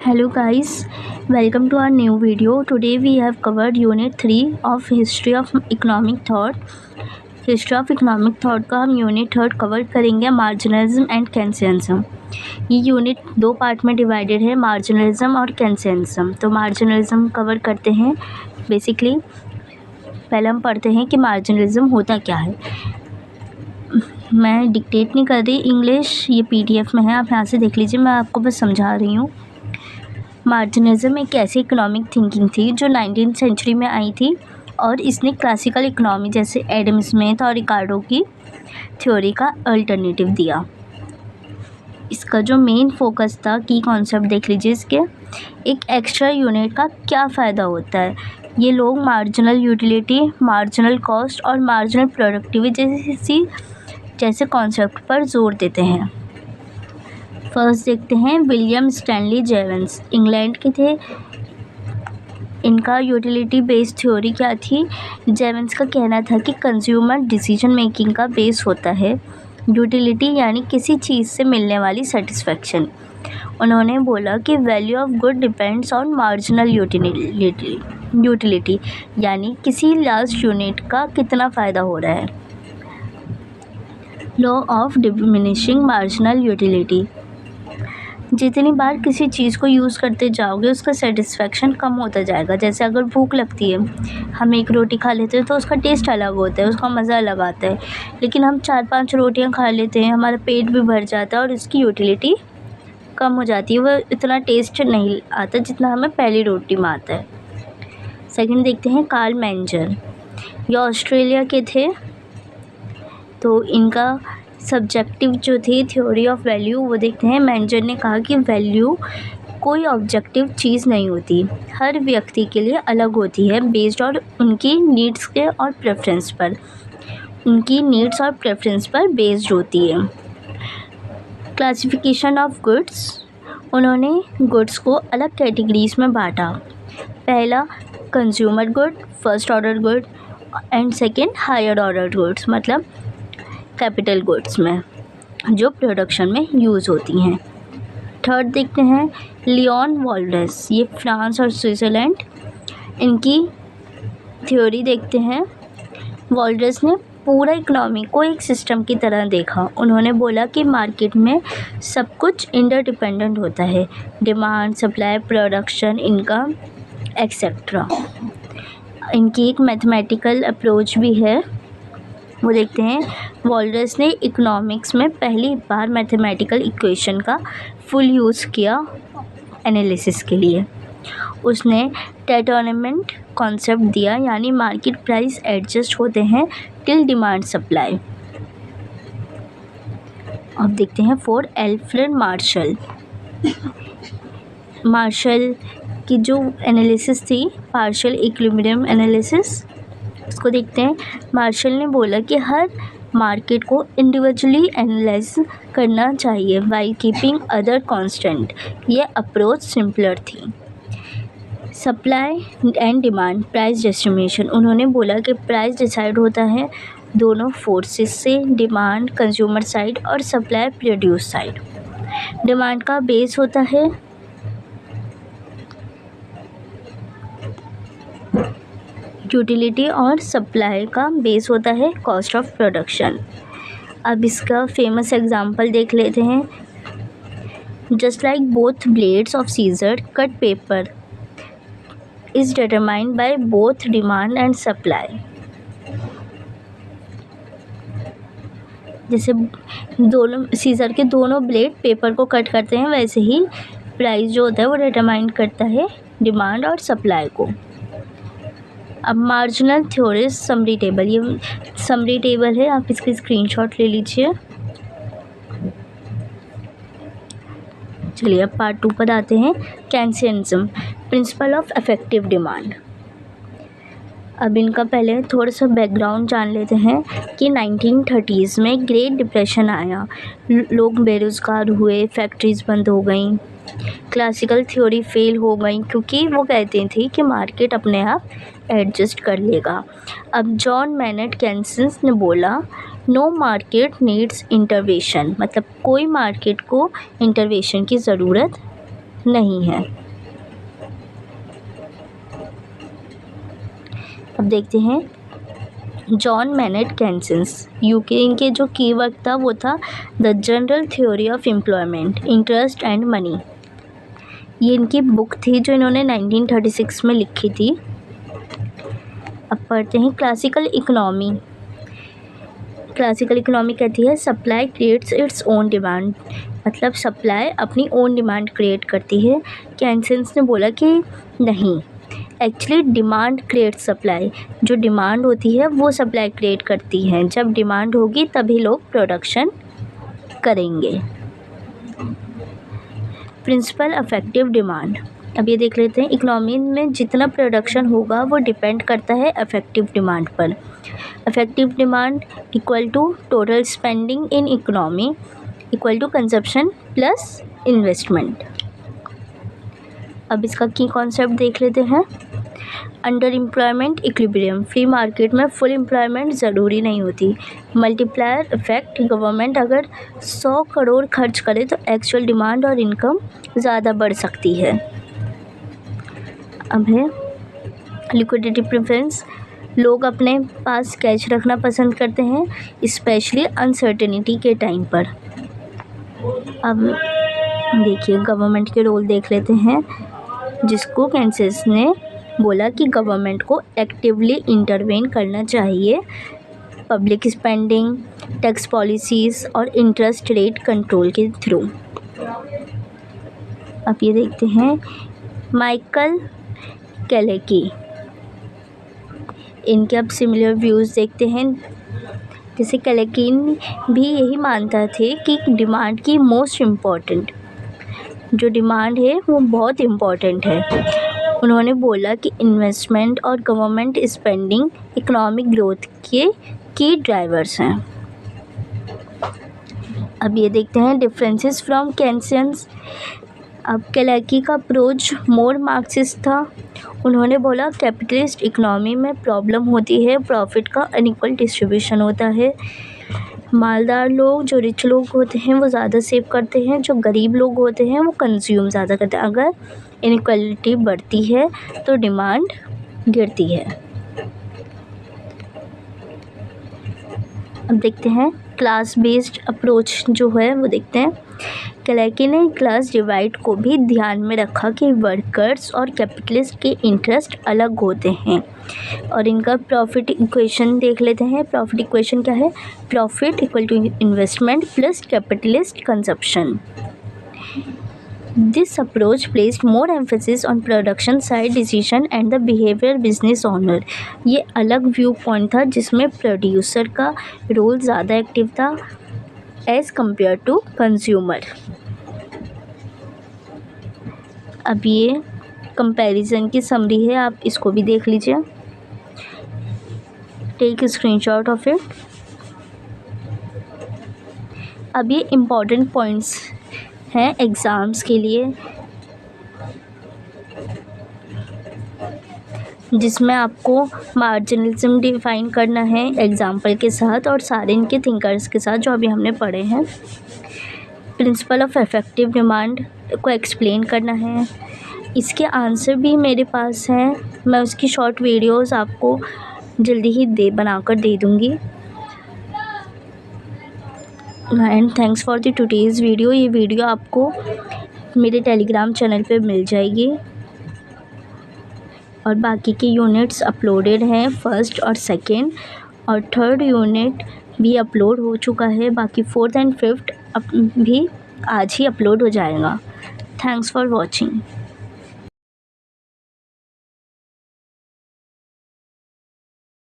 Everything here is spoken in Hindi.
Hello guys, welcome to our new video. Today we have covered Unit 3 of History of Economic Thought. History of Economic Thought का हम यूनिट 3 कवर करेंगे मार्जिनलिज्म एंड केंसियनिज्म। ये यूनिट दो पार्ट में डिवाइडेड है, मार्जिनलिज्म और केंसियनिज्म। तो मार्जिनलिज्म कवर करते हैं। बेसिकली पहले हम पढ़ते हैं कि मार्जिनलिज्म होता क्या है। मैं डिक्टेट नहीं कर रही, इंग्लिश ये PDF में है, आप यहाँ से देख लीजिए, मैं आपको बस समझा रही हूँ। मार्जिनलिज्म एक ऐसी इकोनॉमिक थिंकिंग थी जो 19th सेंचुरी में आई थी और इसने क्लासिकल इकोनॉमी जैसे एडम स्मिथ और रिकार्डो की थ्योरी का अल्टरनेटिव दिया। इसका जो मेन फोकस था, की कॉन्सेप्ट देख लीजिए इसके, एक एक्स्ट्रा यूनिट का क्या फ़ायदा होता है। ये लोग मार्जिनल यूटिलिटी, मार्जिनल कॉस्ट और मार्जिनल प्रोडक्टिविटी जैसे कॉन्सेप्ट पर जोर देते हैं। फर्स्ट देखते हैं विलियम स्टैनली जेवंस, इंग्लैंड के थे। इनका यूटिलिटी बेस्ड थ्योरी क्या थी। जेवंस का कहना था कि कंज्यूमर डिसीजन मेकिंग का बेस होता है यूटिलिटी, यानी किसी चीज़ से मिलने वाली सेटिस्फेक्शन। उन्होंने बोला कि value of good depends on marginal utility, यानी किसी लास्ट यूनिट का कितना फ़ायदा हो रहा है। Law of diminishing marginal utility, जितनी बार किसी चीज़ को यूज़ करते जाओगे उसका सेटिस्फेक्शन कम होता जाएगा। जैसे अगर भूख लगती है, हम एक रोटी खा लेते हैं तो उसका टेस्ट अलग होता है, उसका मज़ा अलग आता है। लेकिन हम 4-5 रोटियां खा लेते हैं, हमारा पेट भी भर जाता है और उसकी यूटिलिटी कम हो जाती है, वह इतना टेस्ट नहीं आता जितना हमें पहली रोटी में आता है। सेकंड देखते हैं कार्ल मेंजर, ये ऑस्ट्रेलिया के थे। तो इनका सब्जेक्टिव जो थी थ्योरी ऑफ वैल्यू वो देखते हैं। मेंजर ने कहा कि वैल्यू कोई ऑब्जेक्टिव चीज़ नहीं होती, हर व्यक्ति के लिए अलग होती है बेस्ड और उनकी नीड्स के और प्रेफरेंस पर, उनकी नीड्स और प्रेफरेंस पर बेस्ड होती है। क्लासिफिकेशन ऑफ गुड्स, उन्होंने गुड्स को अलग कैटेगरीज में बांटा। पहला consumer good, first order good and second higher order goods, मतलब कैपिटल गुड्स में जो प्रोडक्शन में यूज़ होती हैं। थर्ड देखते हैं लियोन वॉल्डर्स, ये फ्रांस और स्विट्ज़रलैंड, इनकी थ्योरी देखते हैं। वॉल्डर्स ने पूरा इकोनॉमी को एक सिस्टम की तरह देखा। उन्होंने बोला कि मार्केट में सब कुछ इंटरडिपेंडेंट होता है, demand, supply, production, income etcetera. इनकी एक मैथमेटिकल अप्रोच भी है, वो देखते हैं। वॉल्डर्स ने इकोनॉमिक्स में पहली बार मैथमेटिकल इक्वेशन का फुल यूज़ किया एनालिसिस के लिए। उसने टेटोनमेंट कॉन्सेप्ट दिया, यानी मार्केट प्राइस एडजस्ट होते हैं टिल डिमांड सप्लाई। अब देखते हैं फॉर एल्फ्रेड मार्शल, मार्शल की जो एनालिसिस थी पार्शियल इक्विलिब्रियम एनालिसिस, उसको देखते हैं। मार्शल ने बोला कि हर मार्केट को इंडिविजुअली एनालाइज करना चाहिए वाइल कीपिंग अदर कांस्टेंट। ये अप्रोच सिंपलर थी। Supply and demand price distribution, उन्होंने बोला कि प्राइस डिसाइड होता है दोनों फोर्सेस से, डिमांड कंज्यूमर साइड और सप्लाई प्रोड्यूस साइड। डिमांड का बेस होता है यूटिलिटी और सप्लाई का बेस होता है कॉस्ट ऑफ प्रोडक्शन। अब इसका फेमस एग्जांपल देख लेते हैं। Just like both blades of scissor cut paper is determined by both demand and supply. जैसे दोनों सीजर के दोनों ब्लेड पेपर को कट करते हैं, वैसे ही प्राइस जो होता है वो डिटरमाइन करता है डिमांड और सप्लाई को। अब मार्जिनल थ्योरी समरी टेबल, ये समरी टेबल है, आप इसकी स्क्रीनशॉट ले लीजिए। चलिए अब पार्ट 2 पर आते हैं। केंसियनिज्म, प्रिंसिपल ऑफ इफेक्टिव डिमांड। अब इनका पहले थोड़ा सा बैकग्राउंड जान लेते हैं कि 1930s में ग्रेट डिप्रेशन आया, लोग बेरोज़गार हुए, फैक्ट्रीज़ बंद हो गई, क्लासिकल थ्योरी फेल हो गई क्योंकि वो कहती थी कि मार्केट अपने आप एडजस्ट कर लेगा। अब जॉन मैनेट केन्स ने बोला नो मार्केट नीड्स इंटरवेंशन, मतलब कोई मार्केट को इंटरवेंशन की ज़रूरत नहीं है। अब देखते हैं जॉन मैनेट केन्स, यूके। इनके जो कीवर्ड था वो था the general theory of employment, interest and money. ये इनकी बुक थी जो इन्होंने 1936 में लिखी थी। अब पढ़ते हैं क्लासिकल इकोनॉमी। क्लासिकल इकोनॉमी कहती है supply creates its own demand, मतलब सप्लाई अपनी ओन डिमांड क्रिएट करती है। केन्स ने बोला कि नहीं, एक्चुअली डिमांड क्रिएट सप्लाई। जो डिमांड होती है वो सप्लाई क्रिएट करती है। जब डिमांड होगी तभी लोग प्रोडक्शन करेंगे। Principle effective demand. अब ये देख लेते हैं, इकोनॉमी में जितना प्रोडक्शन होगा वो डिपेंड करता है इफेक्टिव डिमांड पर। Effective demand equal to total spending in economy equal to consumption plus investment. अब इसका की कॉन्सेप्ट देख लेते हैं। Underemployment equilibrium, free market में फुल एम्प्लॉयमेंट ज़रूरी नहीं होती। मल्टीप्लायर इफेक्ट, गवर्नमेंट अगर 100 करोड़ खर्च करे तो एक्चुअल डिमांड और इनकम ज़्यादा बढ़ सकती है। अब है लिक्विडिटी प्रेफरेंस, लोग अपने पास कैश रखना पसंद करते हैं, स्पेशली अनसर्टेनिटी के टाइम पर। अब देखिए गवर्नमेंट के रोल देख लेते हैं, जिसको केन्स ने बोला कि गवर्नमेंट को एक्टिवली इंटरवेन करना चाहिए पब्लिक स्पेंडिंग, टैक्स पॉलिसीज़ और इंटरेस्ट रेट कंट्रोल के थ्रू। अब ये देखते हैं माइकल कैलेकी, इनके अब सिमिलर व्यूज़ देखते हैं। जैसे कैलेकिन भी यही मानता थे कि डिमांड की मोस्ट इम्पॉर्टेंट, जो डिमांड है वो बहुत इम्पॉर्टेंट है। उन्होंने बोला कि इन्वेस्टमेंट और गवर्नमेंट स्पेंडिंग इकोनॉमिक ग्रोथ के की ड्राइवर्स हैं। अब ये देखते हैं डिफरेंसेस फ्रॉम केन्स। अब कैलेकी का अप्रोच मोर मार्क्सिस्ट था। उन्होंने बोला कैपिटलिस्ट इकोनॉमी में प्रॉब्लम होती है, प्रॉफिट का अनइक्वल डिस्ट्रीब्यूशन होता है। मालदार लोग, जो रिच लोग होते हैं वो ज़्यादा सेव करते हैं, जो गरीब लोग होते हैं वो कंज्यूम ज़्यादा करते हैं। अगर इनइक्वालिटी बढ़ती है तो डिमांड गिरती है। अब देखते हैं क्लास बेस्ड अप्रोच जो है वो देखते हैं। कैलेकी ने क्लास डिवाइड को भी ध्यान में रखा कि वर्कर्स और कैपिटलिस्ट के इंटरेस्ट अलग होते हैं। और इनका प्रॉफिट इक्वेशन देख लेते हैं। प्रॉफिट इक्वेशन क्या है? Profit equal to investment plus capitalist consumption. This approach placed more emphasis on production side decision and the behavior business owner। ये अलग व्यू पॉइंट था जिसमें प्रोड्यूसर का रोल ज़्यादा एक्टिव था एज़ कम्पेयर टू कंज्यूमर। अब ये कंपैरिजन की समरी है, आप इसको भी देख लीजिए। Take screenshot of it. अब ये इम्पॉर्टेंट पॉइंट्स हैं एग्ज़ाम्स के लिए, जिसमें आपको मार्जिनलिज्म डिफ़ाइन करना है एग्जाम्पल के साथ और सारे इनके थिंकर्स के साथ जो अभी हमने पढ़े हैं। प्रिंसिपल ऑफ इफेक्टिव डिमांड को एक्सप्लेन करना है। इसके आंसर भी मेरे पास हैं, मैं उसकी शॉर्ट वीडियोस आपको जल्दी ही बनाकर दे दूँगी। And thanks for the today's video. ये वीडियो आपको मेरे टेलीग्राम चैनल पे मिल जाएगी और बाकी के यूनिट्स अपलोडेड हैं, फर्स्ट और सेकंड, और थर्ड यूनिट भी अपलोड हो चुका है। बाकी फोर्थ एंड फिफ्थ भी आज ही अपलोड हो जाएगा। Thanks for watching.